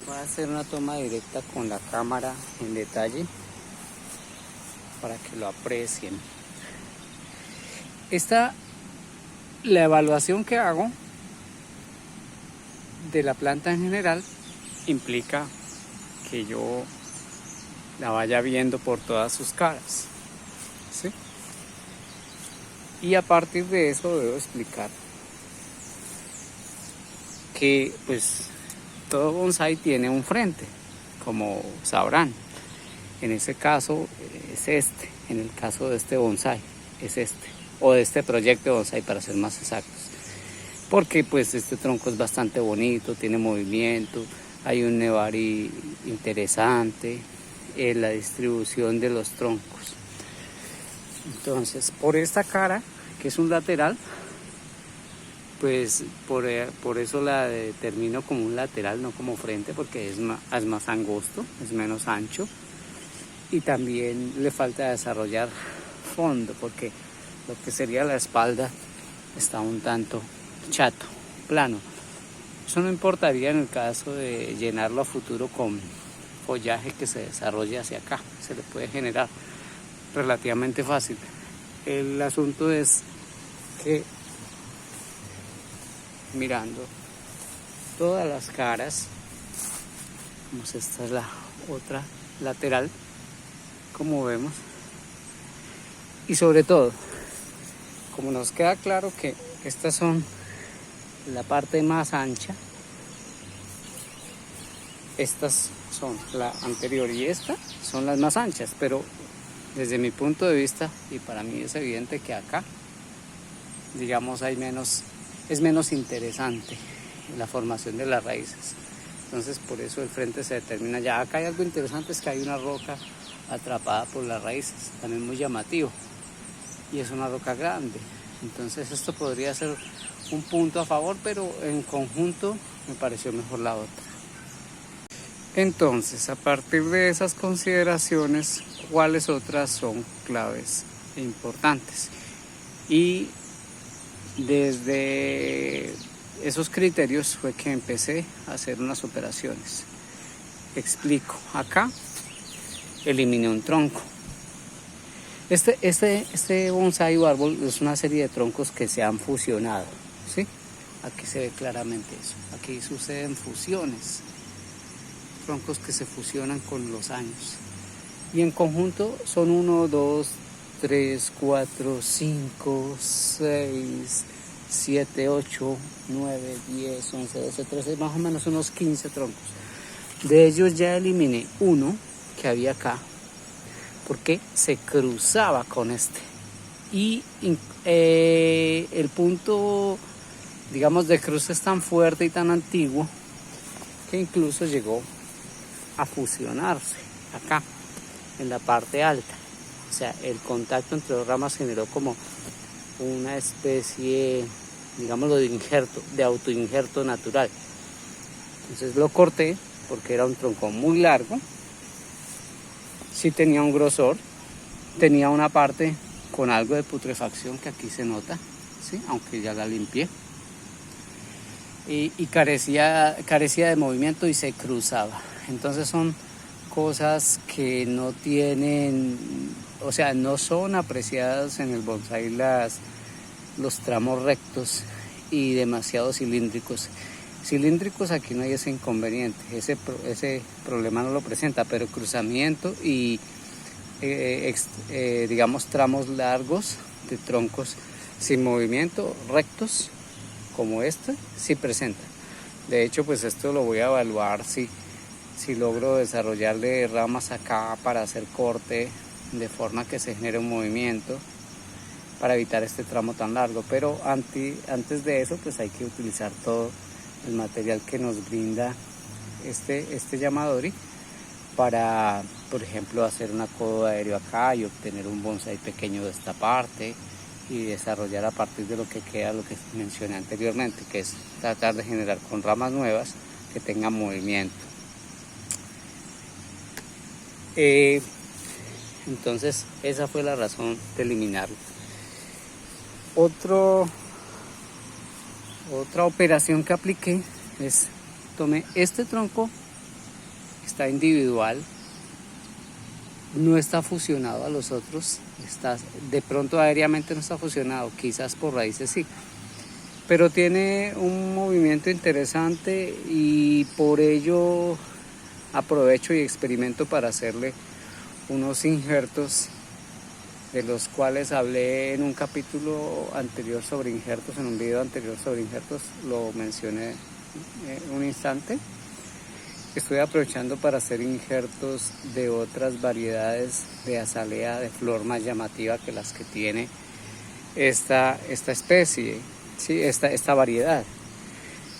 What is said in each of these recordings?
Voy a hacer una toma directa con la cámara en detalle para que lo aprecien. La evaluación que hago de la planta en general implica que yo la vaya viendo por todas sus caras, ¿sí? Y a partir de eso debo explicar que pues todo bonsai tiene un frente, como sabrán. En ese caso es este, en el caso de este bonsai es este, o de este proyecto de bonsai para ser más exactos. Porque pues este tronco es bastante bonito, tiene movimiento, hay un nevari interesante en la distribución de los troncos. Entonces por esta cara, que es un lateral, pues por eso la determino como un lateral, no como frente, porque es más angosto, es menos ancho. Y también le falta desarrollar fondo, porque lo que sería la espalda está un tanto chato, plano. Eso no importaría en el caso de llenarlo a futuro con follaje que se desarrolle hacia acá. Se le puede generar relativamente fácil. El asunto es que mirando todas las caras, como esta es la otra lateral, como vemos, y sobre todo, como nos queda claro que estas son la parte más ancha, estas son la anterior y esta son las más anchas, pero desde mi punto de vista, y para mí es evidente que acá, digamos, es menos interesante la formación de las raíces. Entonces por eso el frente se determina ya. Acá hay algo interesante, es que hay una roca atrapada por las raíces, también muy llamativo, y es una roca grande. Entonces esto podría ser un punto a favor, pero en conjunto me pareció mejor la otra. Entonces, a partir de esas consideraciones, ¿cuáles otras son claves e importantes? Y desde esos criterios fue que empecé a hacer unas operaciones. Explico. Acá eliminé un tronco. Este bonsai o árbol es una serie de troncos que se han fusionado, ¿sí? Aquí se ve claramente eso. Aquí suceden fusiones. Troncos que se fusionan con los años. Y en conjunto son 1, 2, 3, 4, 5, 6, 7, 8, 9, 10, 11, 12, 13, más o menos unos 15 troncos. De ellos ya eliminé uno que había acá, porque se cruzaba con este. Y el punto, digamos, de cruce es tan fuerte y tan antiguo que incluso llegó a fusionarse acá, en la parte alta. O sea, el contacto entre dos ramas generó como una especie, digámoslo, de autoinjerto natural. Entonces lo corté porque era un tronco muy largo, sí tenía un grosor, tenía una parte con algo de putrefacción que aquí se nota, ¿sí? Aunque ya la limpié, y carecía de movimiento y se cruzaba. Entonces son cosas que no tienen, o sea, no son apreciadas en el bonsai los tramos rectos y demasiado cilíndricos. Cilíndricos aquí no hay ese inconveniente, ese problema no lo presenta, pero cruzamiento y digamos tramos largos de troncos sin movimiento, rectos como este, sí presenta. De hecho, pues esto lo voy a evaluar si logro desarrollarle ramas acá para hacer corte de forma que se genere un movimiento para evitar este tramo tan largo. Pero antes de eso, pues hay que utilizar todo el material que nos brinda este Yamadori para, por ejemplo, hacer un acodo aéreo acá y obtener un bonsai pequeño de esta parte y desarrollar a partir de lo que queda lo que mencioné anteriormente, que es tratar de generar con ramas nuevas que tengan movimiento. Entonces esa fue la razón de eliminarlo. Otra operación que apliqué es tomé este tronco está individual, no está fusionado a los otros, de pronto aéreamente no está fusionado, quizás por raíces sí, pero tiene un movimiento interesante y por ello aprovecho y experimento para hacerle unos injertos, de los cuales hablé en un capítulo anterior sobre injertos, en un video anterior sobre injertos, lo mencioné un instante. Estoy aprovechando para hacer injertos de otras variedades de azalea de flor más llamativa que las que tiene esta especie, ¿sí? esta variedad,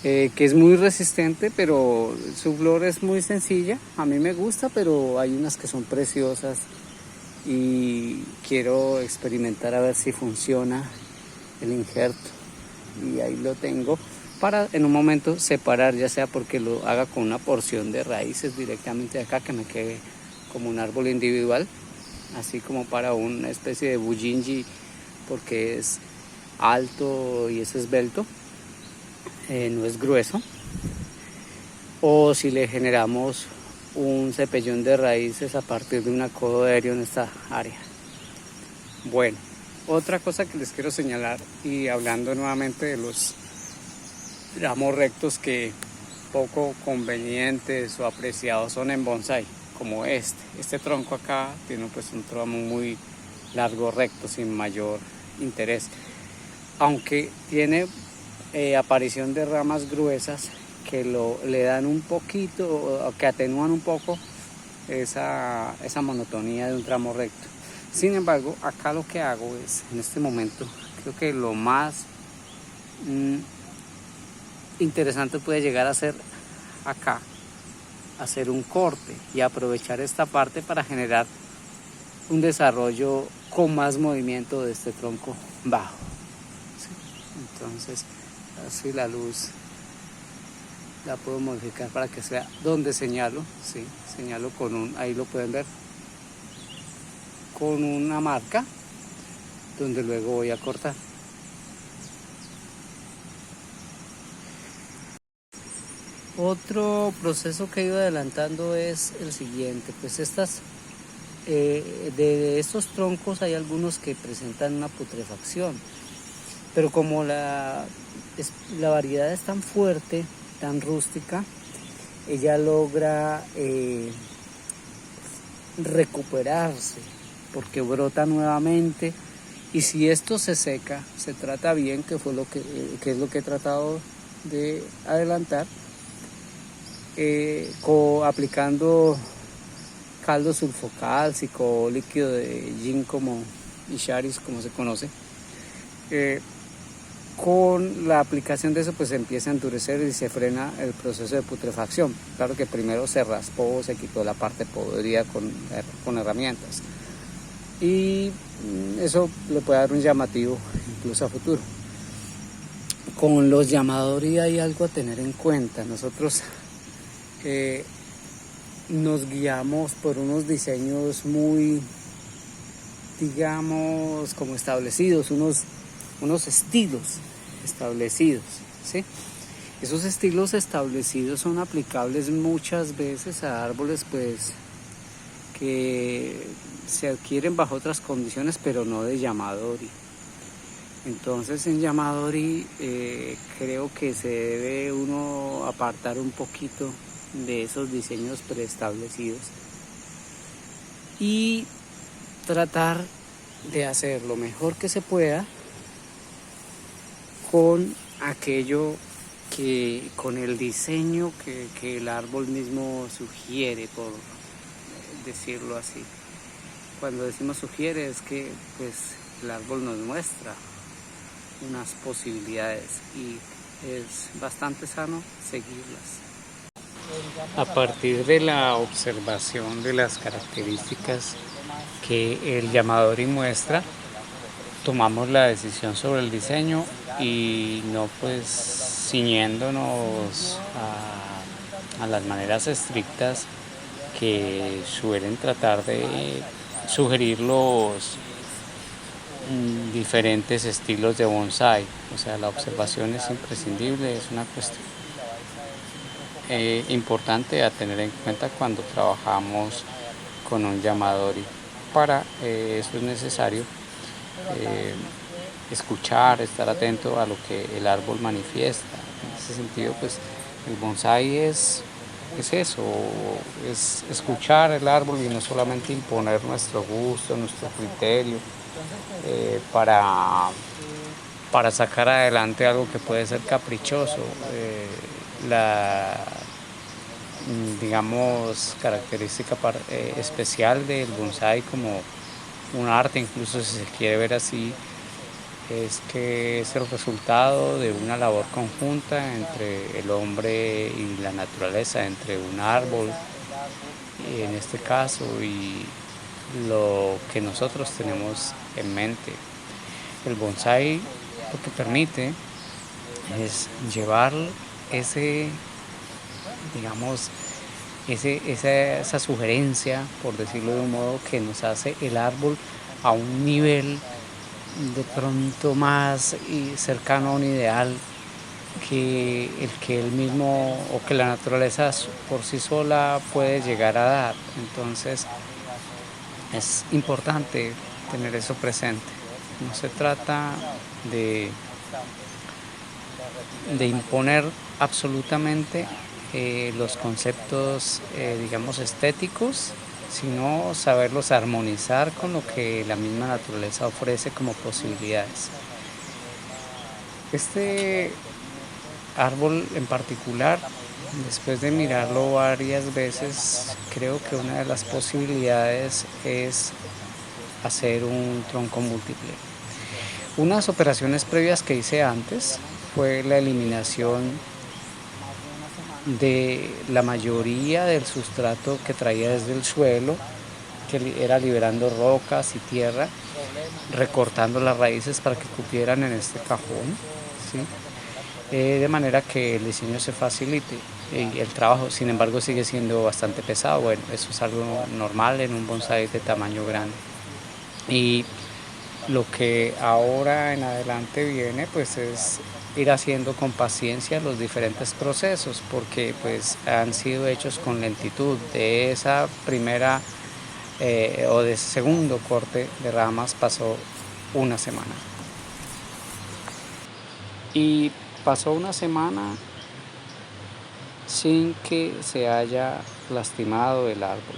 que es muy resistente, pero su flor es muy sencilla. A mí me gusta, pero hay unas que son preciosas y quiero experimentar a ver si funciona el injerto, y ahí lo tengo para en un momento separar, ya sea porque lo haga con una porción de raíces directamente de acá, que me quede como un árbol individual, así como para una especie de bujinji, porque es alto y es esbelto, no es grueso, o si le generamos un cepellón de raíces a partir de un acodo aéreo en esta área. Bueno, otra cosa que les quiero señalar, y hablando nuevamente de los ramos rectos que poco convenientes o apreciados son en bonsai, como este tronco acá tiene pues un tramo muy largo recto sin mayor interés, aunque tiene aparición de ramas gruesas que le dan un poquito, que atenúan un poco esa monotonía de un tramo recto. Sin embargo, acá lo que hago es, en este momento, creo que lo más interesante puede llegar a ser acá, hacer un corte y aprovechar esta parte para generar un desarrollo con más movimiento de este tronco bajo, ¿sí? Entonces, así la luz la puedo modificar para que sea donde señalo, ¿sí? Señalo con ahí lo pueden ver, con una marca donde luego voy a cortar. Otro proceso que he ido adelantando es el siguiente, pues de estos troncos hay algunos que presentan una putrefacción, pero como la variedad es tan fuerte, tan rústica, ella logra recuperarse porque brota nuevamente, y si esto se seca, se trata bien, que es lo que he tratado de adelantar, aplicando caldo sulfocálcico, líquido de ginkgo isharis, como se conoce. Con la aplicación de eso pues se empieza a endurecer y se frena el proceso de putrefacción. Claro que primero se raspó, se quitó la parte podrida con herramientas, y eso le puede dar un llamativo incluso a futuro. Con los llamadori hay algo a tener en cuenta. Nosotros nos guiamos por unos diseños muy, digamos, como establecidos, unos estilos establecidos, ¿sí? Esos estilos establecidos son aplicables muchas veces a árboles pues que se adquieren bajo otras condiciones, pero no de llamadori. Entonces en llamadori creo que se debe uno apartar un poquito de esos diseños preestablecidos y tratar de hacer lo mejor que se pueda con aquello con el diseño que el árbol mismo sugiere, por decirlo así. Cuando decimos sugiere es que pues el árbol nos muestra unas posibilidades y es bastante sano seguirlas. A partir de la observación de las características que el llamadori muestra, tomamos la decisión sobre el diseño, y no pues ciñéndonos a las maneras estrictas que suelen tratar de sugerir los diferentes estilos de bonsai. O sea, la observación es imprescindible, es una cuestión. importante a tener en cuenta cuando trabajamos con un llamadori. Para eso es necesario eh, escuchar, estar atento a lo que el árbol manifiesta. En ese sentido, pues el bonsái es eso, es escuchar el árbol y no solamente imponer nuestro gusto, nuestro criterio para sacar adelante algo que puede ser caprichoso. La digamos característica especial del bonsái como un arte, incluso si se quiere ver así, es que es el resultado de una labor conjunta entre el hombre y la naturaleza, entre un árbol, en este caso, y lo que nosotros tenemos en mente. El bonsái lo que permite es llevar ese, digamos, esa sugerencia, por decirlo de un modo, que nos hace el árbol a un nivel de pronto más cercano a un ideal que el que él mismo o que la naturaleza por sí sola puede llegar a dar. Entonces es importante tener eso presente. No se trata de, de imponer absolutamente los conceptos, digamos, estéticos, sino saberlos armonizar con lo que la misma naturaleza ofrece como posibilidades. Este árbol en particular, después de mirarlo varias veces, creo que una de las posibilidades es hacer un tronco múltiple. Unas operaciones previas que hice antes fue la eliminación de la mayoría del sustrato que traía desde el suelo, que era liberando rocas y tierra, recortando las raíces para que cupieran en este cajón, ¿sí? De manera que el diseño se facilite y el trabajo, sin embargo, sigue siendo bastante pesado. Bueno, eso es algo normal en un bonsái de tamaño grande. Y lo que ahora en adelante viene, pues es ir haciendo con paciencia los diferentes procesos, porque pues han sido hechos con lentitud. De esa primera o de ese segundo corte de ramas pasó una semana. Y pasó una semana sin que se haya lastimado el árbol.